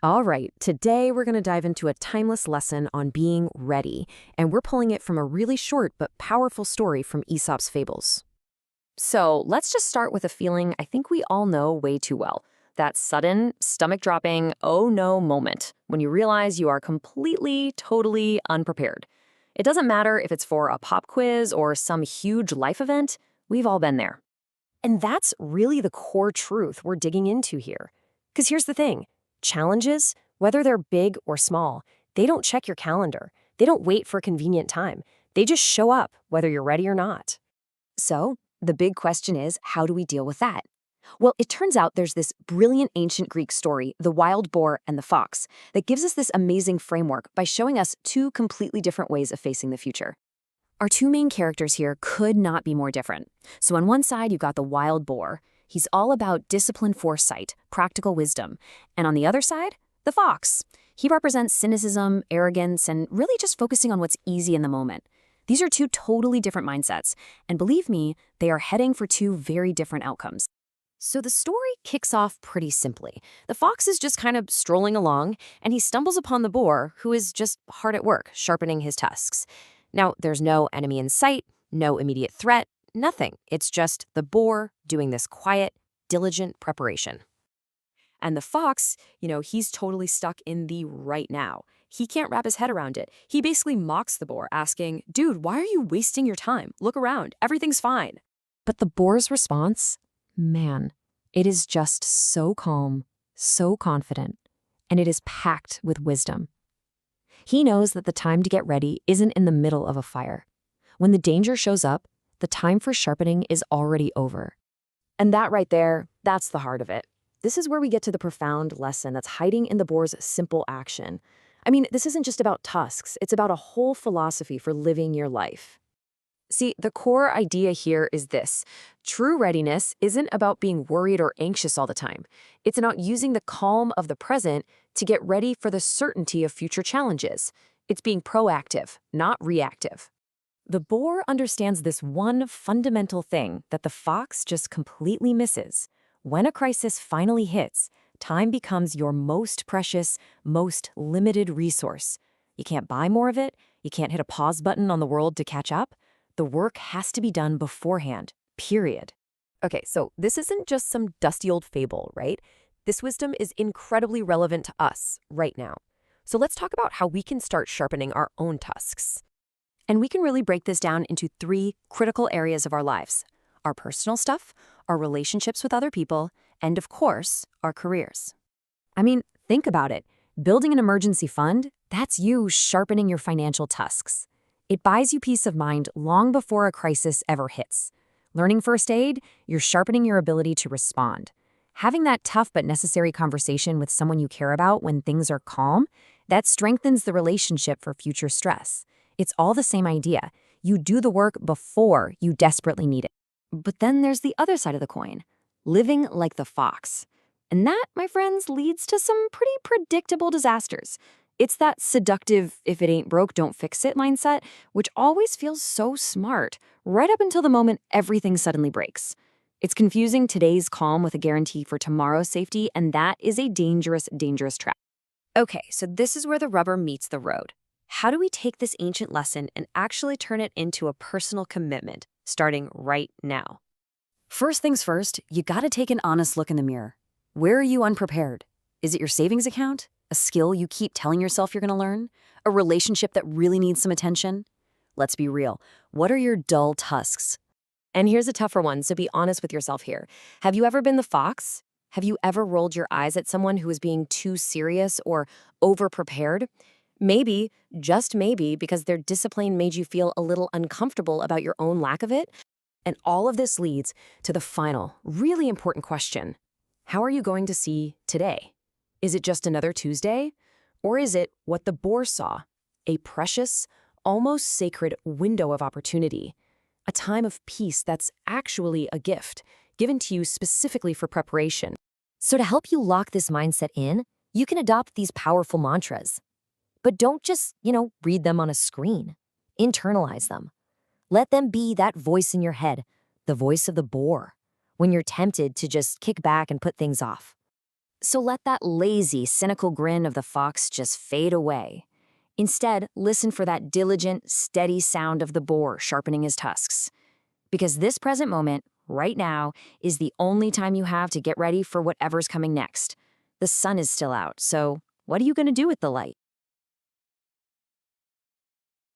All right, today we're going to dive into a timeless lesson on being ready, and we're pulling it from a really short but powerful story from Aesop's fables. So let's just start with a feeling I think we all know way too well. That sudden, stomach dropping, oh no moment when you realize you are completely, totally unprepared. It doesn't matter if it's for a pop quiz or some huge life event, we've all been there. And that's really the core truth we're digging into here. Because here's the thing, challenges, whether they're big or small, they don't check your calendar. They don't wait for a convenient time. They just show up, whether you're ready or not. So, the big question is, how do we deal with that? Well, it turns out there's this brilliant ancient Greek story, the Wild Boar and the Fox, that gives us this amazing framework by showing us two completely different ways of facing the future. Our two main characters here could not be more different. So on one side, you've got the Wild Boar. He's all about disciplined foresight, practical wisdom. And on the other side, the Fox. He represents cynicism, arrogance, and really just focusing on what's easy in the moment. These are two totally different mindsets, and believe me, they are heading for two very different outcomes. So the story kicks off pretty simply. The fox is just kind of strolling along, and he stumbles upon the boar, who is just hard at work, sharpening his tusks. Now, there's no enemy in sight, no immediate threat, nothing. It's just the boar doing this quiet, diligent preparation. And the fox, he's totally stuck in the right now. He can't wrap his head around it. He basically mocks the boar, asking, "Dude, why are you wasting your time? Look around. Everything's fine." But the boar's response? Man, it is just so calm, so confident, and it is packed with wisdom. He knows that the time to get ready isn't in the middle of a fire. When the danger shows up, the time for sharpening is already over. And that right there, that's the heart of it. This is where we get to the profound lesson that's hiding in the boar's simple action. I mean, this isn't just about tusks, it's about a whole philosophy for living your life. See, the core idea here is this. True readiness isn't about being worried or anxious all the time. It's about using the calm of the present to get ready for the certainty of future challenges. It's being proactive, not reactive. The boar understands this one fundamental thing that the fox just completely misses. When a crisis finally hits, time becomes your most precious, most limited resource. You can't buy more of it. You can't hit a pause button on the world to catch up. The work has to be done beforehand, period. Okay, so this isn't just some dusty old fable, right? This wisdom is incredibly relevant to us right now. So let's talk about how we can start sharpening our own tusks. And we can really break this down into three critical areas of our lives: our personal stuff, our relationships with other people, and of course, our careers. I mean, think about it. Building an emergency fund, that's you sharpening your financial tusks. It buys you peace of mind long before a crisis ever hits. Learning first aid, you're sharpening your ability to respond. Having that tough but necessary conversation with someone you care about when things are calm, that strengthens the relationship for future stress. It's all the same idea. You do the work before you desperately need it. But then there's the other side of the coin, living like the fox. And that, my friends, leads to some pretty predictable disasters. It's that seductive, if it ain't broke, don't fix it mindset, which always feels so smart, right up until the moment everything suddenly breaks. It's confusing today's calm with a guarantee for tomorrow's safety, and that is a dangerous, dangerous trap. Okay, so this is where the rubber meets the road. How do we take this ancient lesson and actually turn it into a personal commitment, starting right now? First things first, you gotta take an honest look in the mirror. Where are you unprepared? Is it your savings account? A skill you keep telling yourself you're gonna learn? A relationship that really needs some attention? Let's be real. What are your dull tusks? And here's a tougher one, so be honest with yourself here. Have you ever been the fox? Have you ever rolled your eyes at someone who is being too serious or over-prepared? Maybe, just maybe, because their discipline made you feel a little uncomfortable about your own lack of it. And all of this leads to the final, really important question. How are you going to see today? Is it just another Tuesday? Or is it what the boar saw? A precious, almost sacred window of opportunity. A time of peace that's actually a gift, given to you specifically for preparation. So to help you lock this mindset in, you can adopt these powerful mantras. But don't just, read them on a screen. Internalize them. Let them be that voice in your head, the voice of the boar, when you're tempted to just kick back and put things off. So let that lazy, cynical grin of the fox just fade away. Instead, listen for that diligent, steady sound of the boar sharpening his tusks. Because this present moment, right now, is the only time you have to get ready for whatever's coming next. The sun is still out, so what are you going to do with the light?